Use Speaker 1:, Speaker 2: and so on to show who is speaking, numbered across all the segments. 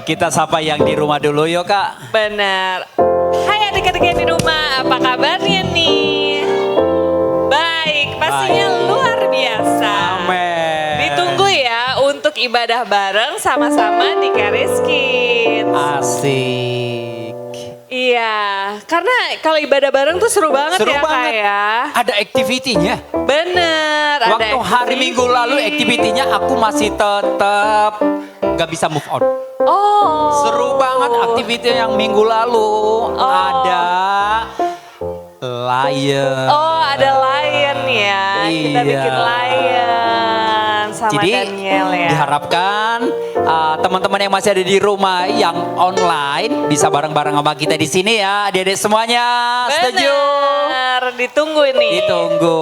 Speaker 1: Kita sapa yang di rumah dulu yuk Kak.
Speaker 2: Bener. Hai adik-adik yang di rumah, apa kabarnya nih? Baik, pastinya luar biasa.
Speaker 1: Amin.
Speaker 2: Ditunggu ya untuk ibadah bareng sama-sama di Charis Kids.
Speaker 1: Asik.
Speaker 2: Iya, karena kalau ibadah bareng tuh seru banget
Speaker 1: Seru
Speaker 2: ya Kak
Speaker 1: banget.
Speaker 2: ya.
Speaker 1: Ada aktivitinya.
Speaker 2: Bener. ada
Speaker 1: Waktu hari Minggu lalu aktivitinya aku masih tetap gak bisa move on.
Speaker 2: Oh.
Speaker 1: Seru banget aktiviti yang minggu lalu. Ada lion.
Speaker 2: Oh, ada lion ya. Kita
Speaker 1: Iya.
Speaker 2: bikin lion sama
Speaker 1: Jadi
Speaker 2: Daniel ya.
Speaker 1: diharapkan teman-teman yang masih ada di rumah yang online bisa bareng-bareng sama kita di sini ya, adik-adik semuanya. Setuju?
Speaker 2: Bener, ditunggu ini.
Speaker 1: Ditunggu,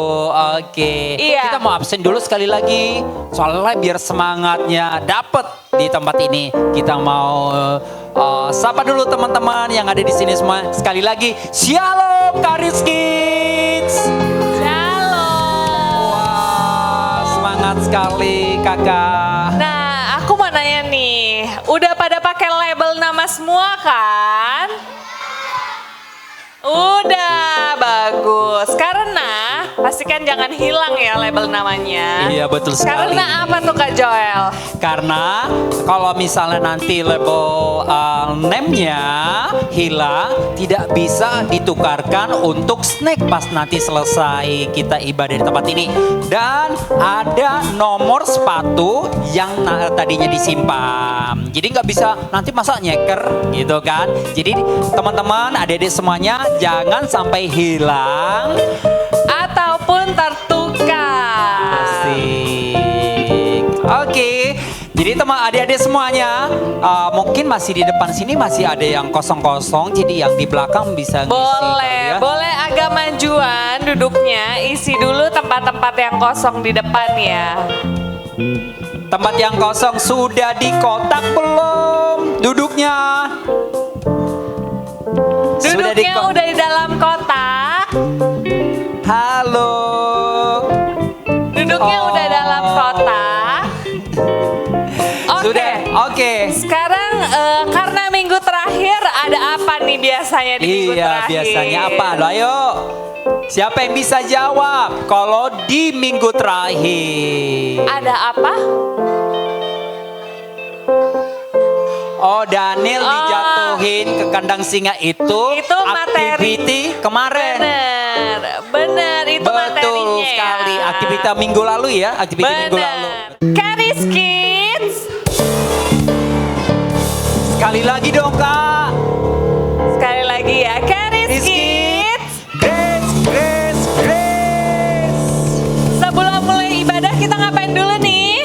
Speaker 1: oke.
Speaker 2: Iya.
Speaker 1: Kita mau absen dulu sekali lagi, soalnya biar semangatnya dapet di tempat ini. Kita mau sapa dulu teman-teman yang ada di sini semua. Sekali lagi, Shalom Charis Kids.
Speaker 2: Shalom.
Speaker 1: Wah, semangat sekali kakak.
Speaker 2: Nah, aku mau nanya nih, udah pada pakai label nama semua kan? Udah, bagus. Karena pastikan jangan hilang ya label namanya.
Speaker 1: Iya betul sekali.
Speaker 2: Karena apa tuh Kak Joel?
Speaker 1: Karena kalau misalnya nanti label name-nya hilang, tidak bisa ditukarkan untuk snack pas nanti selesai kita ibadah di tempat ini. Dan ada nomor sepatu yang tadinya disimpan. Jadi nggak bisa nanti masa nyeker gitu kan. Jadi teman-teman, adik-adik semuanya jangan sampai hilang
Speaker 2: Ataupun tertukar.
Speaker 1: Asik. Oke. Jadi teman adik-adik semuanya mungkin masih di depan sini masih ada yang kosong-kosong. Jadi yang di belakang bisa ngisi
Speaker 2: Boleh,
Speaker 1: kali ya.
Speaker 2: boleh agak majuan duduknya. Isi dulu tempat-tempat yang kosong di depan ya.
Speaker 1: Tempat yang kosong sudah di kotak belum? Duduknya.
Speaker 2: Duduknya udah di dalam kotak.
Speaker 1: Halo.
Speaker 2: Duduknya
Speaker 1: Oh.
Speaker 2: udah dalam kotak. Oke.
Speaker 1: Sudah. Oke.
Speaker 2: Sekarang karena minggu terakhir ada apa nih biasanya di minggu
Speaker 1: Iya,
Speaker 2: terakhir?
Speaker 1: biasanya apa? Lo ayo. Siapa yang bisa jawab kalau di minggu terakhir?
Speaker 2: Ada apa?
Speaker 1: Oh, Daniel dijatuhin ke kandang singa itu
Speaker 2: materi.
Speaker 1: activity kemarin.
Speaker 2: Bener, bener itu materinya.
Speaker 1: Betul sekali,
Speaker 2: ya.
Speaker 1: aktiviti minggu lalu ya, aktiviti minggu lalu.
Speaker 2: Charis Kids.
Speaker 1: Sekali lagi dong Kak.
Speaker 2: Sekali lagi ya, Charis
Speaker 1: Rizky.
Speaker 2: Kids.
Speaker 1: Grace.
Speaker 2: Sebelum mulai ibadah kita ngapain dulu nih?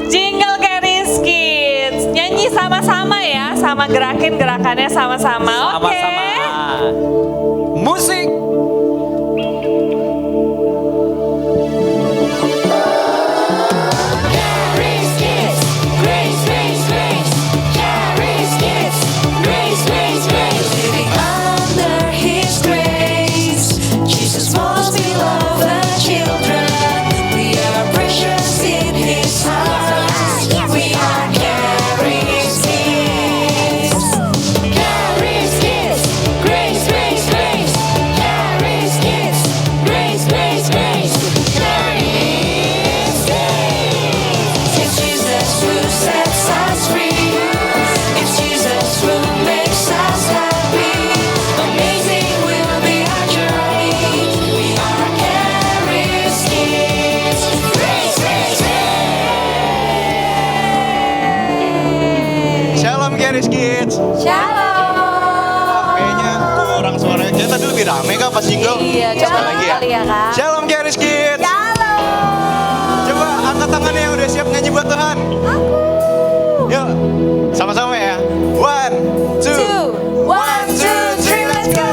Speaker 2: Jingle Charis Kids. Nyanyi sama-sama ya, sama gerakin gerakannya sama-sama. Oke.
Speaker 1: Sama-sama. Musik.
Speaker 3: Charis Kids, Grace, Grace, Grace. Charis Kids, Grace, Grace, Grace. Living under His grace, Jesus most beloved children. We are precious in His heart. We are Charis Kids. Charis Kids, Grace, Grace, Grace. Charis Kids, Grace, Grace, Grace. Charis Kids. It's Jesus who sets us free. It's Jesus who makes us happy. Amazing will be our journey. We are Charis Kids. Grace, grace, grace.
Speaker 4: Shalom Charis Kids.
Speaker 3: Shalom.
Speaker 4: Kayaknya kurang suaranya. Kita tadi lebih rame kak pas jingle.
Speaker 3: Iya,
Speaker 4: Sekali
Speaker 3: coba
Speaker 4: lagi
Speaker 3: kali ya kak.
Speaker 4: Shalom Charis Kids. Coba angkat tangannya yang udah siap nyanyi buat Tuhan. Yuk, sama-sama ya. One, two.
Speaker 3: 1, 2, 3, let's go.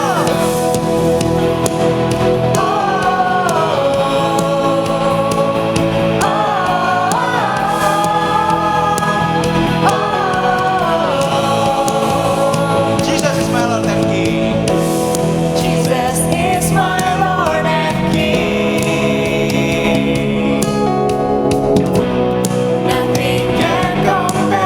Speaker 4: Jesus is my Lord and King.
Speaker 3: Jesus is my Lord and King. Nothing can compare.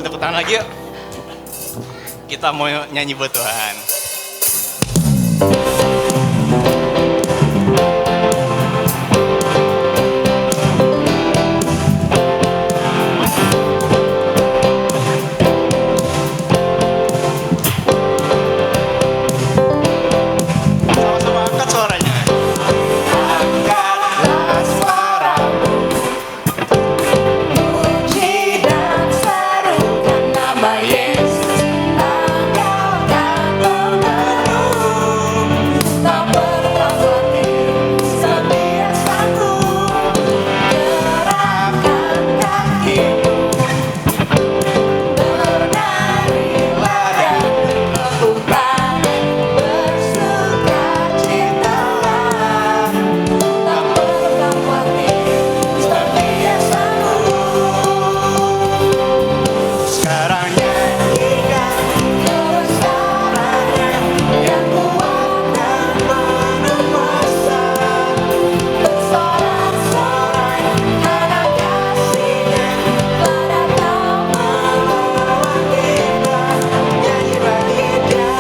Speaker 4: tepuk tangan lagi yuk. Kita mau nyanyi buat Tuhan. Sama-sama angkat suaranya. Angkatlah suara.
Speaker 3: Puji dan serukan nama Yesus. Engkau tak berpenuh, tak pernah mati, setia sanggup. Gerakkan kakimu, bernarilah dan berubah, bersukacitalah. Tak pernah mati, setia sanggup.
Speaker 4: Sekarang nyanyikan
Speaker 3: Kebesarannya yang kuat dan penuh kuasa, bersorak-sorai karena kasih-Nya pada kau melawan kita. Nyanyi bagi Dia.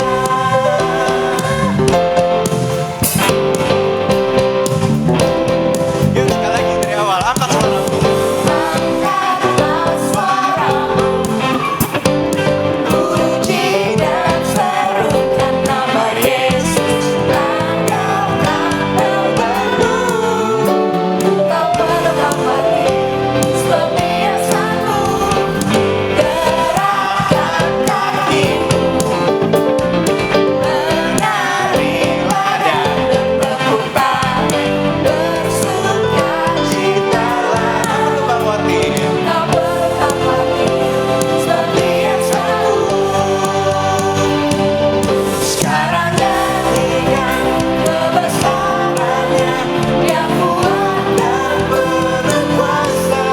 Speaker 4: Yuk sekali lagi dari awal. Angkat suara.
Speaker 3: Angkatlah suaramu, puji dan serukan nama Yesus. Engkau tak berpenuh, tak pernah mati, setia sanggup. Gerakkan kakimu, menarilah dan berputar, bersukacitalah.
Speaker 4: Bang Wati.
Speaker 3: Tak pernah mati, setia sanggup. Sekarang nyanyikan kebesarannya yang kuat dan penuh kuasa,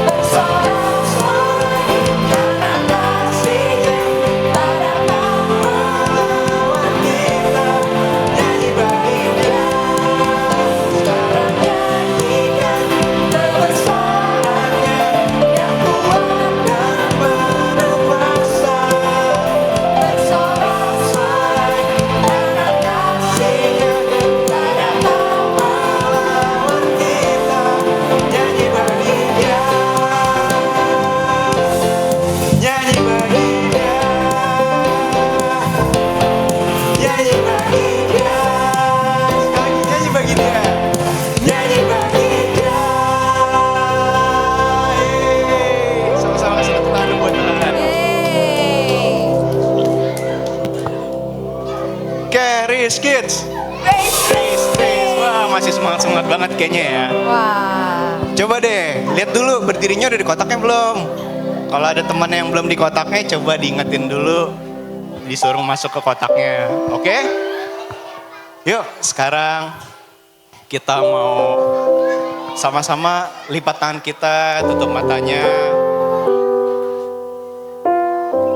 Speaker 3: bersorak-sorai karena kasih-Nya pada kau melawan kita. Nyanyi bagi Dia. Sekarang nyanyikan kebesarannya yang kuat dan penuh kuasa, bersorak-sorai karena kasih-Nya pada kau melawan kita. Nyanyi bagi Dia.
Speaker 4: Nyanyi bagi Dia.
Speaker 3: Nyanyi bagi Dia.
Speaker 4: Sekali lagi nyanyi bagi Dia.
Speaker 3: Nyanyi bagi Dia.
Speaker 4: Yeay. Sama-sama kasih tepuk tangan buat Tuhan. Keris Kids. Grace. Wah, masih semangat-semangat banget kayaknya ya.
Speaker 3: Wah.
Speaker 4: Coba deh, lihat dulu berdirinya udah di kotaknya belum. Kalau ada teman yang belum di kotaknya, coba diingetin dulu. Disuruh masuk ke kotaknya, oke? Yuk, sekarang kita mau sama-sama lipat tangan kita, tutup matanya.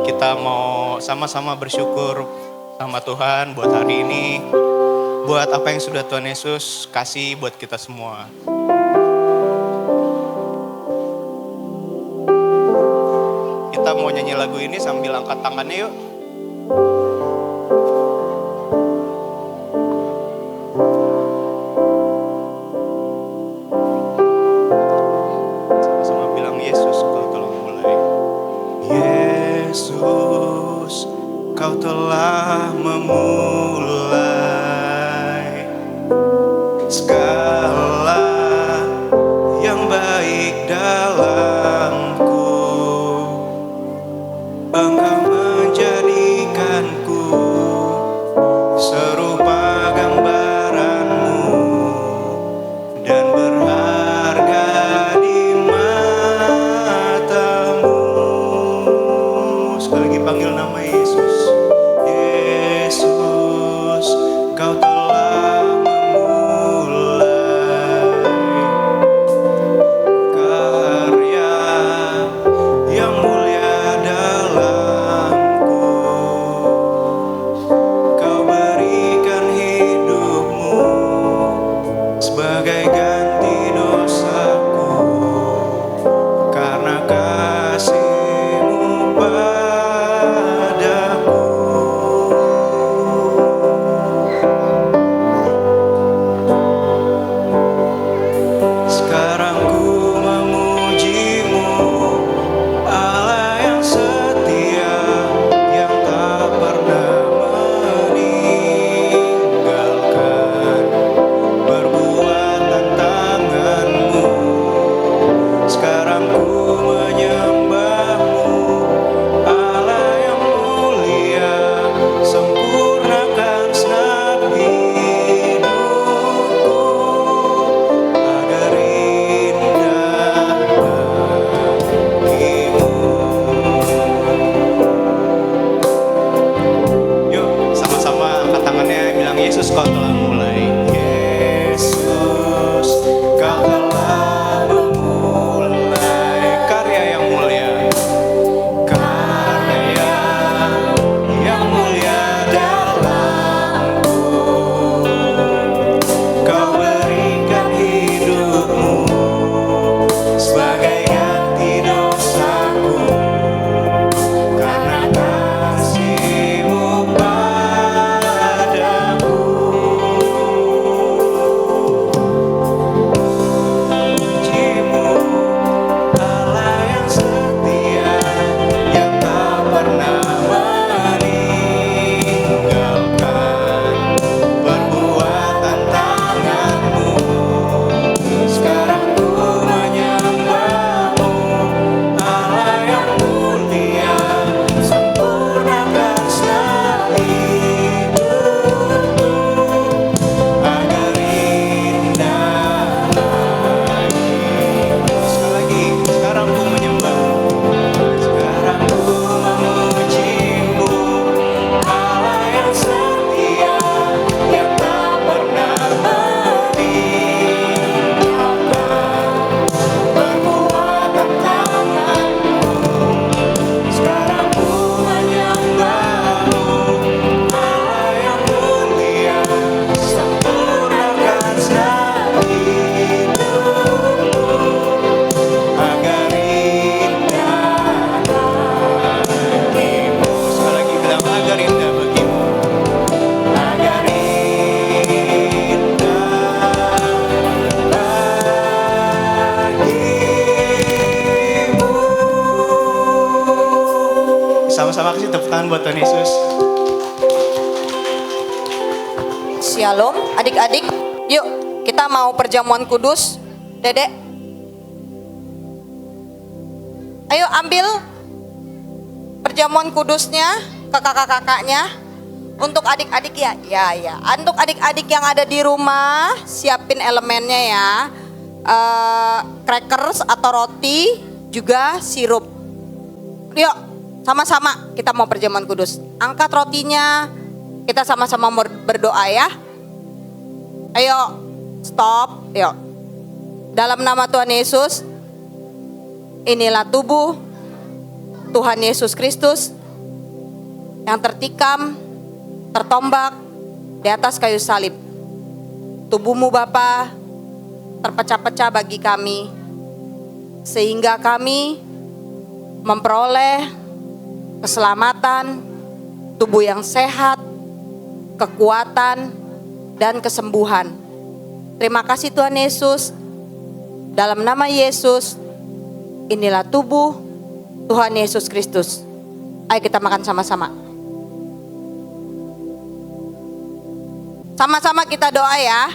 Speaker 4: Kita mau sama-sama bersyukur sama Tuhan buat hari ini. Buat apa yang sudah Tuhan Yesus kasih buat kita semua. Kita mau nyanyi lagu ini sambil angkat tangannya yuk. Sama-sama bilang Yesus kau telah mulai. Yesus kau telah memulai segala yang baik dalamku. Engkau menjadikanku serupa gambaranmu dan berharga di matamu. Sekali lagi panggil nama Yesus. Yesus, kau telah memulai
Speaker 5: Shalom. Adik-adik, yuk kita mau perjamuan kudus. Dedek, ayo ambil perjamuan kudusnya ke kakak-kakaknya. Untuk adik-adik ya, untuk adik-adik yang ada di rumah, siapin elemennya ya. Crackers atau roti, juga sirup. Yuk, sama-sama kita mau perjamuan kudus. Angkat rotinya, kita sama-sama berdoa ya. Ayo, stop, yuk. Dalam nama Tuhan Yesus, inilah tubuh Tuhan Yesus Kristus yang tertikam, tertombak di atas kayu salib. Tubuhmu Bapa terpecah-pecah bagi kami, sehingga kami memperoleh keselamatan, tubuh yang sehat, kekuatan, dan kesembuhan. Terima kasih Tuhan Yesus. Dalam nama Yesus, inilah tubuh Tuhan Yesus Kristus. Ayo kita makan sama-sama. Sama-sama kita doa ya.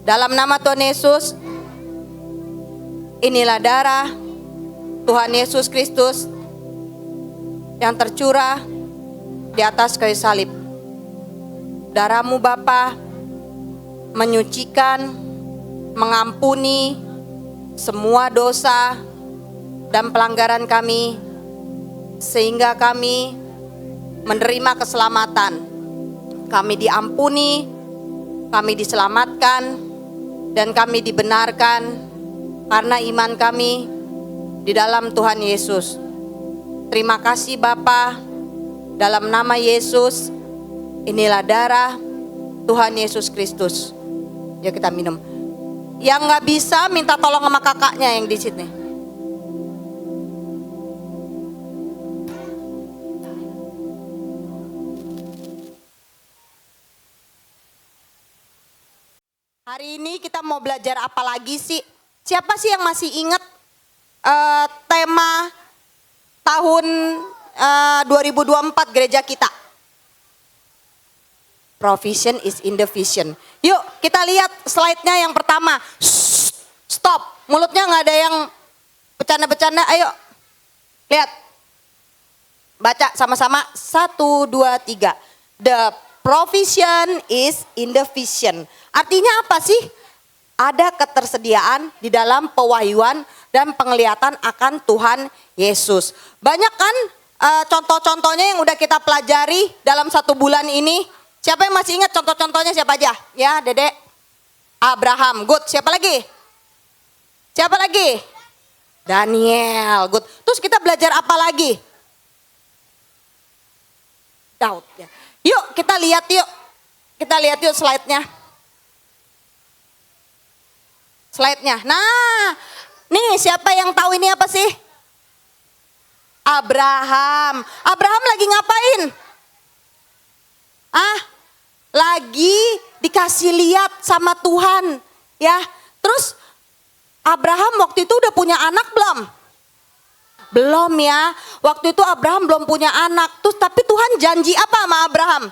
Speaker 5: Dalam nama Tuhan Yesus, inilah darah Tuhan Yesus Kristus yang tercurah di atas kayu salib. Darahmu Bapa menyucikan, mengampuni semua dosa dan pelanggaran kami, sehingga kami menerima keselamatan. Kami diampuni, kami diselamatkan, dan kami dibenarkan karena iman kami di dalam Tuhan Yesus. Terima kasih Bapa. Dalam nama Yesus, inilah darah Tuhan Yesus Kristus. Yuk kita minum. Yang gak bisa minta tolong sama kakaknya yang di sini. Hari ini kita mau belajar apa lagi sih? Siapa sih yang masih ingat tema tahun 2024 gereja kita? Provision is in the vision. Yuk kita lihat slide-nya yang pertama. Stop, mulutnya gak ada yang bercanda-bercanda. Ayo, lihat. Baca sama-sama, 1, 2, 3. The provision is in the vision. Artinya apa sih? Ada ketersediaan di dalam pewahyuan dan penglihatan akan Tuhan Yesus. Banyak kan contoh-contohnya yang udah kita pelajari dalam 1 bulan ini. Siapa yang masih ingat contoh-contohnya siapa aja? Ya, Dedek. Abraham, good. Siapa lagi? Siapa lagi? Daniel, good. Terus kita belajar apa lagi? Daud ya. Yuk kita lihat yuk. Kita lihat yuk slide-nya. Slide-nya. Nah, nih siapa yang tahu ini apa sih? Abraham. Abraham lagi ngapain? Lagi dikasih lihat sama Tuhan. Ya, terus Abraham waktu itu udah punya anak belum? Belum ya. Waktu itu Abraham belum punya anak. Terus tapi Tuhan janji apa sama Abraham?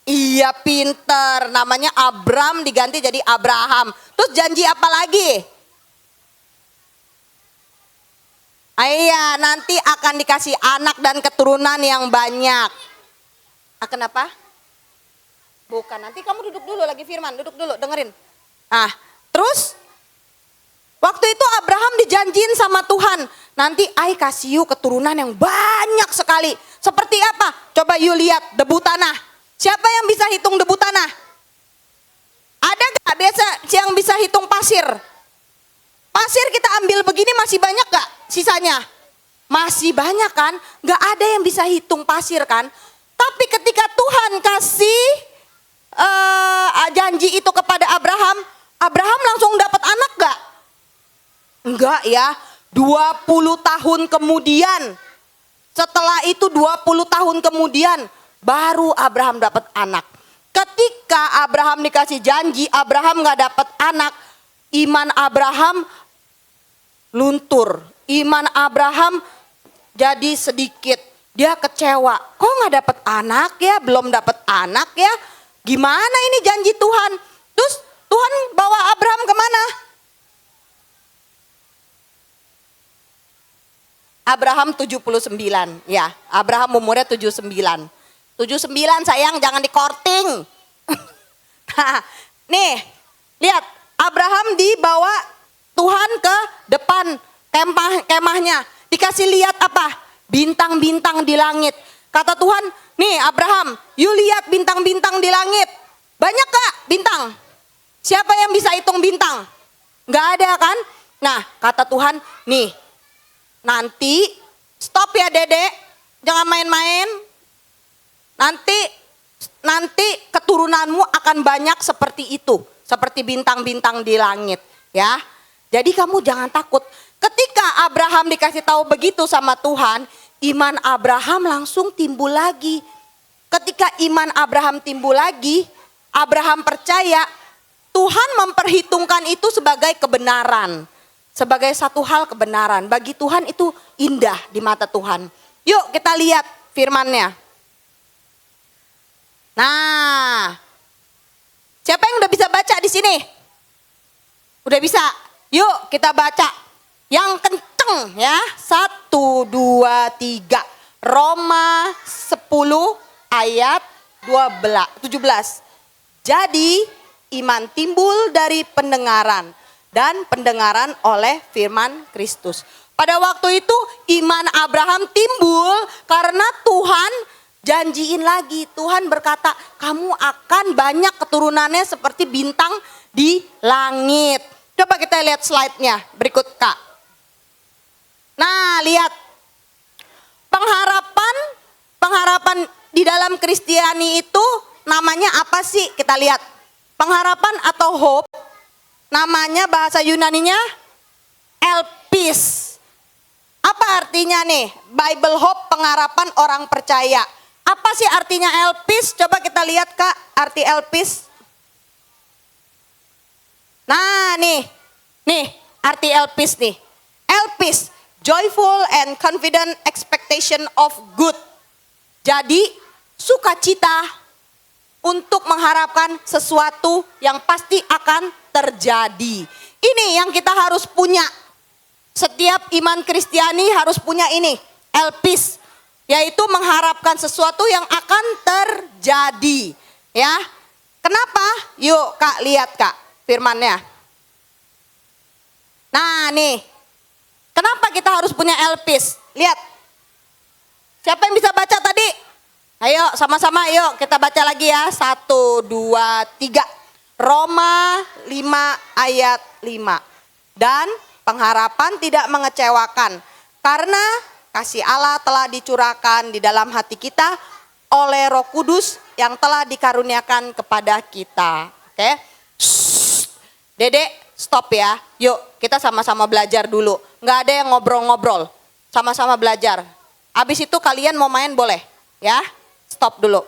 Speaker 5: Iya pinter, namanya Abram diganti jadi Abraham. Terus janji apa lagi? Iya, nanti akan dikasih anak dan keturunan yang banyak. Kenapa? Bukan, nanti kamu duduk dulu lagi Firman, duduk dulu dengerin. Terus waktu itu Abraham dijanjiin sama Tuhan, nanti kasih you keturunan yang banyak sekali. Seperti apa? Coba you lihat debu tanah. Siapa yang bisa hitung debu tanah? Ada gak biasa yang bisa hitung pasir? Pasir kita ambil begini masih banyak gak sisanya? Masih banyak kan? Gak ada yang bisa hitung pasir kan? Tapi ketika Tuhan kasih janji itu kepada Abraham, Abraham langsung dapat anak gak? Enggak ya, 20 tahun kemudian. Setelah itu 20 tahun kemudian baru Abraham dapat anak. Ketika Abraham dikasih janji, Abraham gak dapat anak. Iman Abraham luntur. Iman Abraham jadi sedikit. Dia kecewa, kok nggak dapet anak ya, belum dapet anak ya. Gimana ini janji Tuhan? Terus Tuhan bawa Abraham kemana? Abraham 79, ya. Abraham umurnya 79. 79 sayang, jangan di-courting. Nah, nih, lihat Abraham dibawa Tuhan ke depan kemahnya. Dikasih lihat apa? Bintang-bintang di langit. Kata Tuhan, nih Abraham, you lihat bintang-bintang di langit. Banyak gak bintang? Siapa yang bisa hitung bintang? Gak ada kan? Nah, kata Tuhan, nih, nanti stop ya Dedek, jangan main-main. Nanti keturunanmu akan banyak seperti itu, seperti bintang-bintang di langit, ya. Jadi kamu jangan takut. Ketika Abraham dikasih tahu begitu sama Tuhan, iman Abraham langsung timbul lagi. Ketika iman Abraham timbul lagi, Abraham percaya Tuhan memperhitungkan itu sebagai kebenaran. Sebagai satu hal kebenaran. Bagi Tuhan itu indah di mata Tuhan. Yuk kita lihat firman-Nya. Nah, siapa yang udah bisa baca di sini? Udah bisa? Yuk kita baca. Yang kenceng ya. 1, 2, 3. Roma 10 ayat 17. Jadi iman timbul dari pendengaran. Dan pendengaran oleh firman Kristus. Pada waktu itu iman Abraham timbul karena Tuhan janjiin lagi. Tuhan berkata kamu akan banyak keturunannya seperti bintang di langit. Coba kita lihat slide-nya berikut Kak. Nah lihat pengharapan di dalam Kristiani itu namanya apa sih? Kita lihat pengharapan atau hope. Namanya bahasa Yunaninya elpis. Apa artinya nih? Bible hope, pengharapan orang percaya. Apa sih artinya elpis? Coba kita lihat Kak, arti elpis. Nah nih arti elpis nih. Elpis, joyful and confident expectation of good. Jadi sukacita untuk mengharapkan sesuatu yang pasti akan terjadi. Ini yang kita harus punya. Setiap iman Kristiani harus punya ini, elpis, yaitu mengharapkan sesuatu yang akan terjadi. Ya, kenapa? Yuk Kak lihat Kak firman-Nya. Nah nih, kenapa kita harus punya elpis? Lihat, siapa yang bisa baca tadi? Ayo sama-sama yuk kita baca lagi ya. 1, 2, 3. Roma 5 ayat 5. Dan pengharapan tidak mengecewakan karena kasih Allah telah dicurahkan di dalam hati kita oleh Roh Kudus yang telah dikaruniakan kepada kita. Oke. Dedek, stop ya. Yuk, kita sama-sama belajar dulu. Nggak ada yang ngobrol-ngobrol. Sama-sama belajar. Habis itu kalian mau main boleh, ya. Stop dulu.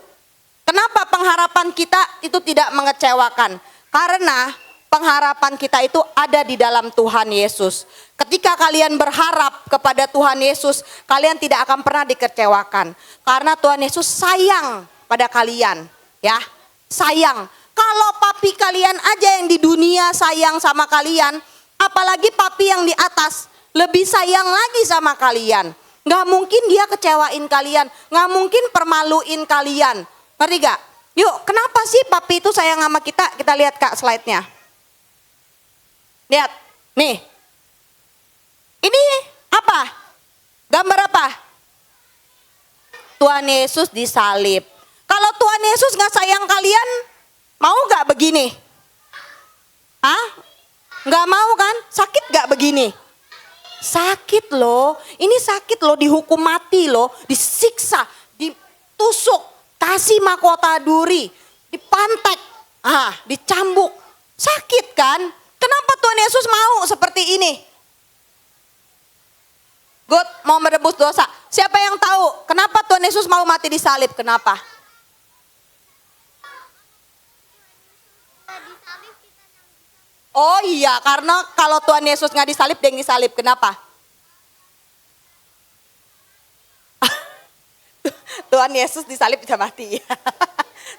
Speaker 5: Kenapa pengharapan kita itu tidak mengecewakan? Karena pengharapan kita itu ada di dalam Tuhan Yesus. Ketika kalian berharap kepada Tuhan Yesus, kalian tidak akan pernah dikecewakan. Karena Tuhan Yesus sayang pada kalian, ya. Sayang. Kalau papi kalian aja yang di dunia sayang sama kalian, apalagi papi yang di atas lebih sayang lagi sama kalian. Gak mungkin dia kecewain kalian, gak mungkin permaluin kalian. Ngerti gak? Yuk, kenapa sih papi itu sayang sama kita? Kita lihat Kak slide-nya. Lihat, nih. Ini apa? Gambar apa? Tuhan Yesus disalib. Kalau Tuhan Yesus gak sayang kalian, mau gak begini? Hah? Gak mau kan? Sakit gak begini? Sakit loh. Ini sakit loh, dihukum mati loh. Disiksa, ditusuk. Kasih mahkota duri, dipantek, dicambuk. Sakit kan? Kenapa Tuhan Yesus mau seperti ini? God mau merebus dosa. Siapa yang tahu kenapa Tuhan Yesus mau mati disalib? Kenapa? Oh iya, karena kalau Tuhan Yesus nggak disalib, dia yang disalib. Kenapa? Tuhan Yesus disalib bisa mati.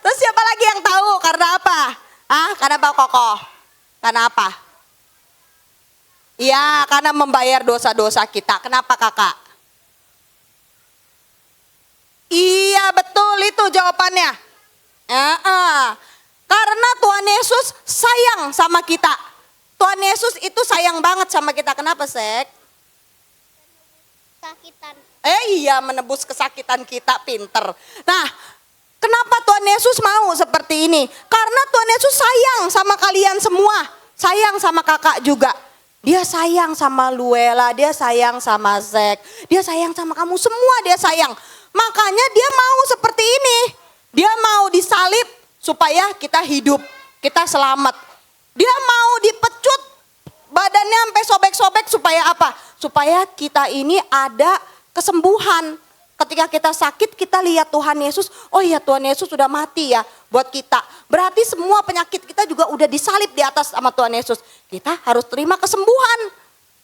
Speaker 5: Terus siapa lagi yang tahu karena apa? Karena apa Kokoh? Karena apa? Iya, karena membayar dosa-dosa kita. Kenapa kakak? Iya betul itu jawabannya. Karena Tuhan Yesus sayang sama kita. Tuhan Yesus itu sayang banget sama kita. Kenapa Sek?
Speaker 6: Sakitan.
Speaker 5: Iya menebus kesakitan kita, pinter. Nah, kenapa Tuhan Yesus mau seperti ini? Karena Tuhan Yesus sayang sama kalian semua. Sayang sama kakak juga. Dia sayang sama Luella, dia sayang sama Zek. Dia sayang sama kamu semua, dia sayang. Makanya dia mau seperti ini. Dia mau disalib supaya kita hidup, kita selamat. Dia mau dipecut, badannya sampai sobek-sobek supaya apa? Supaya kita ini ada kesembuhan. Ketika kita sakit kita lihat Tuhan Yesus, oh iya Tuhan Yesus sudah mati ya buat kita. Berarti semua penyakit kita juga udah disalib di atas sama Tuhan Yesus. Kita harus terima kesembuhan.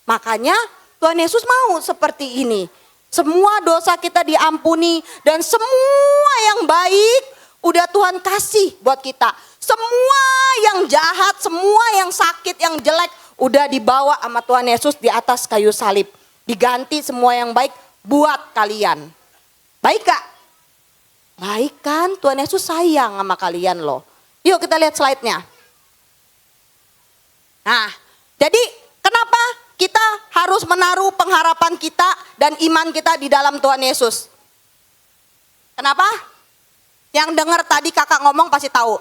Speaker 5: Makanya Tuhan Yesus mau seperti ini. Semua dosa kita diampuni dan semua yang baik udah Tuhan kasih buat kita. Semua yang jahat, semua yang sakit, yang jelek udah dibawa sama Tuhan Yesus di atas kayu salib. Diganti semua yang baik buat kalian. Baik Kak? Baik kan? Tuhan Yesus sayang sama kalian loh. Yuk kita lihat slide-nya. Nah, jadi kenapa kita harus menaruh pengharapan kita dan iman kita di dalam Tuhan Yesus? Kenapa? Yang dengar tadi kakak ngomong pasti tahu.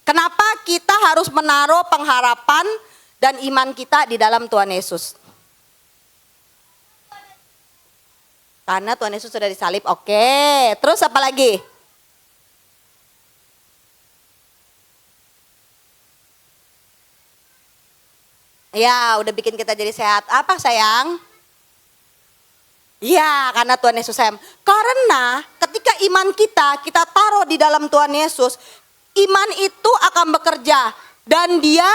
Speaker 5: Kenapa kita harus menaruh pengharapan dan iman kita di dalam Tuhan Yesus? Karena Tuhan Yesus sudah disalib, oke. Terus apa lagi? Ya, udah bikin kita jadi sehat. Apa sayang? Ya, karena Tuhan Yesus sayang. Karena ketika iman kita taruh di dalam Tuhan Yesus, iman itu akan bekerja. Dan dia,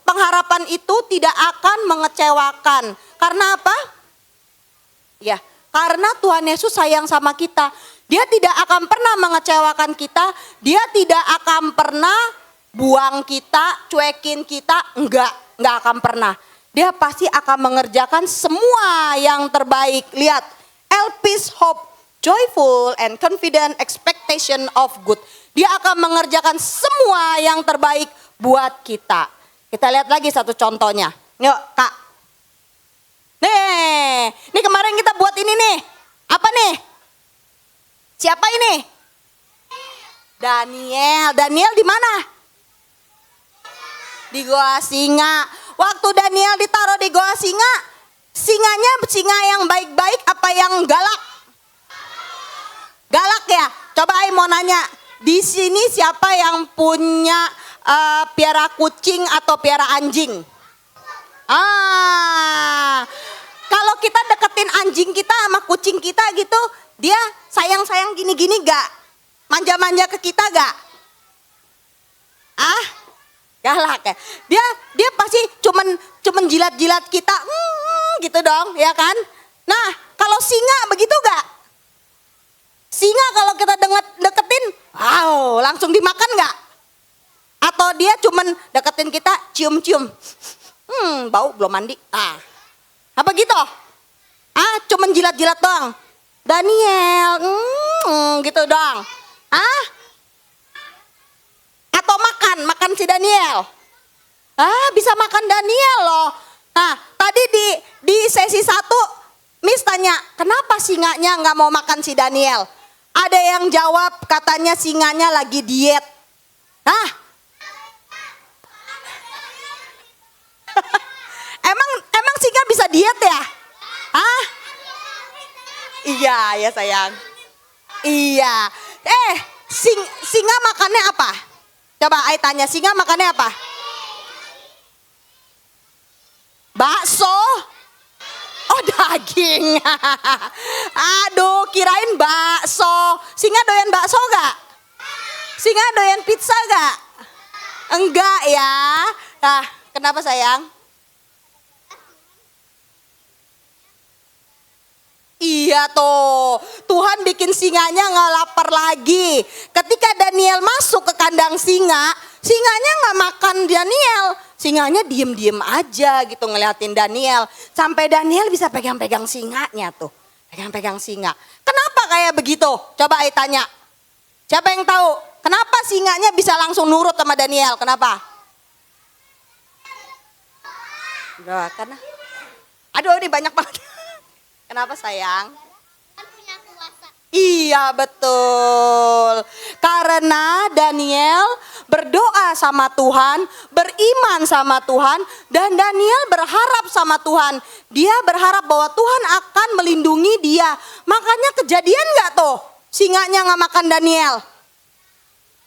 Speaker 5: pengharapan itu tidak akan mengecewakan. Karena apa? Ya, karena Tuhan Yesus sayang sama kita. Dia tidak akan pernah mengecewakan kita. Dia tidak akan pernah buang kita, cuekin kita. Enggak akan pernah. Dia pasti akan mengerjakan semua yang terbaik. Lihat, Elpis hope, joyful and confident expectation of good. Dia akan mengerjakan semua yang terbaik buat kita. Kita lihat lagi satu contohnya. Yuk Kak. Nih kemarin kita buat ini nih. Apa nih? Siapa ini? Daniel. Daniel di mana? Di Goa Singa. Waktu Daniel ditaruh di Goa Singa, singanya singa yang baik-baik apa yang galak? Galak ya? Coba mau nanya, di sini siapa yang punya piara kucing atau piara anjing? Kalau kita deketin anjing kita sama kucing kita gitu, dia sayang-sayang gini-gini gak? Manja-manja ke kita gak? Galak ya. Dia pasti cuman jilat-jilat kita, gitu dong, ya kan? Nah, kalau singa begitu gak? Singa kalau kita deketin, wow, langsung dimakan gak? Atau dia cuman deketin kita, cium-cium. Bau belum mandi. Apa gitu? Cuman jilat-jilat doang. Daniel, gitu doang. Atau makan si Daniel. Bisa makan Daniel loh. Nah, tadi di sesi 1 Miss tanya, kenapa singanya nggak mau makan si Daniel? Ada yang jawab katanya singanya lagi diet. Emang singa bisa diet ya? Iya ya sayang. Iya. Singa makannya apa? Coba Ai tanya, singa makannya apa? Bakso. Oh daging. Aduh kirain bakso. Singa doyan bakso gak? Singa doyan pizza gak? Enggak ya. Nah kenapa sayang? Iya Tuhan bikin singanya nggak lapar lagi. Ketika Daniel masuk ke kandang singa, singanya nggak makan Daniel. Singanya diem-diem aja gitu ngeliatin Daniel. Sampai Daniel bisa pegang-pegang singanya tuh. Pegang-pegang singa. Kenapa kayak begitu? Coba Ai tanya. Siapa yang tahu? Kenapa singanya bisa langsung nurut sama Daniel? Kenapa? Udah, karena aduh ini banyak banget. Kenapa sayang? Iya betul. Karena Daniel berdoa sama Tuhan, beriman sama Tuhan, dan Daniel berharap sama Tuhan. Dia berharap bahwa Tuhan akan melindungi dia. Makanya kejadian gak tuh? Singanya gak makan Daniel.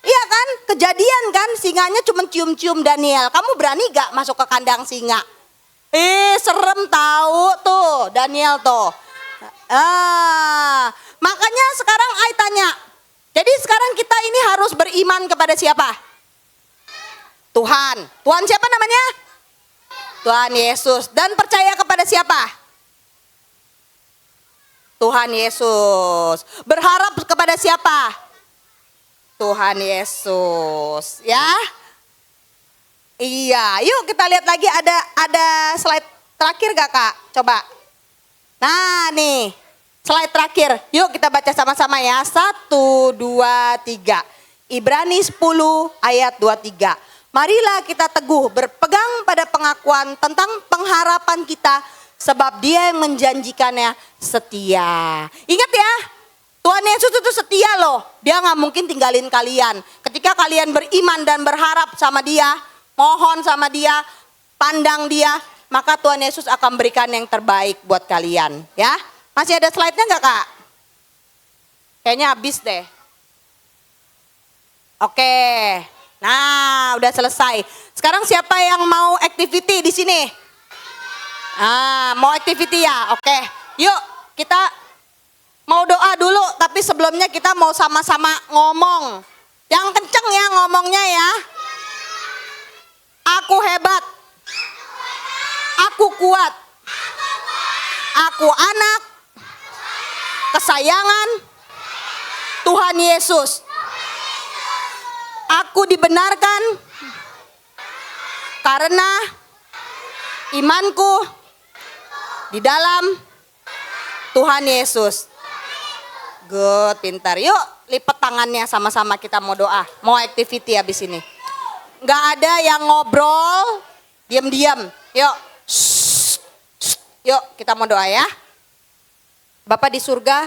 Speaker 5: Iya kan? Kejadian kan? Singanya cuma cium-cium Daniel. Kamu berani gak masuk ke kandang singa? Serem tahu tuh Daniel tuh. Makanya sekarang Ai tanya. Jadi sekarang kita ini harus beriman kepada siapa? Tuhan. Tuhan siapa namanya? Tuhan Yesus. Dan percaya kepada siapa? Tuhan Yesus. Berharap kepada siapa? Tuhan Yesus. Ya. Iya, yuk kita lihat lagi ada slide terakhir gak Kak? Coba. Nah nih, slide terakhir. Yuk kita baca sama-sama ya. 1, 2, 3. Ibrani 10 ayat 23. Marilah kita teguh berpegang pada pengakuan tentang pengharapan kita. Sebab dia yang menjanjikannya setia. Ingat ya, Tuhan Yesus itu setia loh. Dia gak mungkin tinggalin kalian. Ketika kalian beriman dan berharap sama dia, mohon sama dia, pandang dia, maka Tuhan Yesus akan berikan yang terbaik buat kalian. Ya, masih ada slide-nya gak Kak? Kayaknya habis deh. Oke, nah udah selesai. Sekarang siapa yang mau activity di sini? Mau activity ya? Oke, yuk kita mau doa dulu. Tapi sebelumnya kita mau sama-sama ngomong. Yang kenceng ya ngomongnya ya. Aku hebat. Aku kuat. Aku anak kesayangan Tuhan Yesus. Aku dibenarkan karena imanku di dalam Tuhan Yesus. Good, pintar. Yuk lipat tangannya sama-sama kita mau doa. Mau activity habis ini. Nggak ada yang ngobrol, diam-diam. Yuk, yuk kita mau doa ya. Bapak di surga,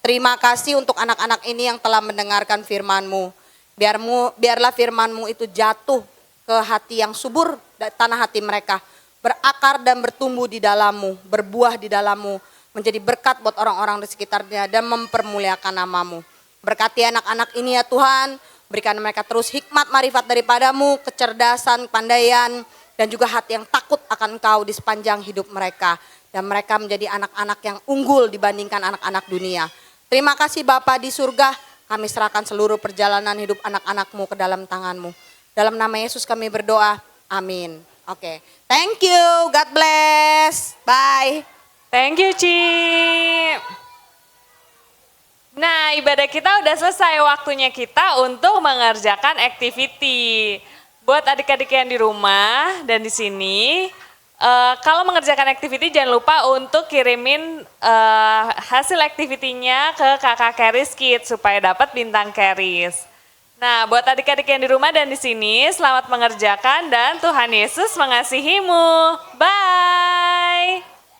Speaker 5: terima kasih untuk anak-anak ini yang telah mendengarkan firman-Mu. Biarlah firman-Mu itu jatuh ke hati yang subur, tanah hati mereka. Berakar dan bertumbuh di dalam-Mu, berbuah di dalam-Mu. Menjadi berkat buat orang-orang di sekitarnya dan mempermuliakan nama-Mu. Berkati anak-anak ini ya Tuhan. Berikan mereka terus hikmat marifat daripadamu, kecerdasan, kepandaian, dan juga hati yang takut akan Engkau di sepanjang hidup mereka. Dan mereka menjadi anak-anak yang unggul dibandingkan anak-anak dunia. Terima kasih Bapa di surga, kami serahkan seluruh perjalanan hidup anak-anak-Mu ke dalam tangan-Mu. Dalam nama Yesus kami berdoa, amin. Oke, thank you, God bless, bye.
Speaker 2: Thank you, Ci. Nah, ibadah kita udah selesai, waktunya kita untuk mengerjakan activity. Buat adik-adik yang di rumah dan di sini, kalau mengerjakan activity jangan lupa untuk kirimin hasil activity-nya ke kakak Keris Kids supaya dapat bintang Keris. Nah, buat adik-adik yang di rumah dan di sini, selamat mengerjakan dan Tuhan Yesus mengasihimu. Bye.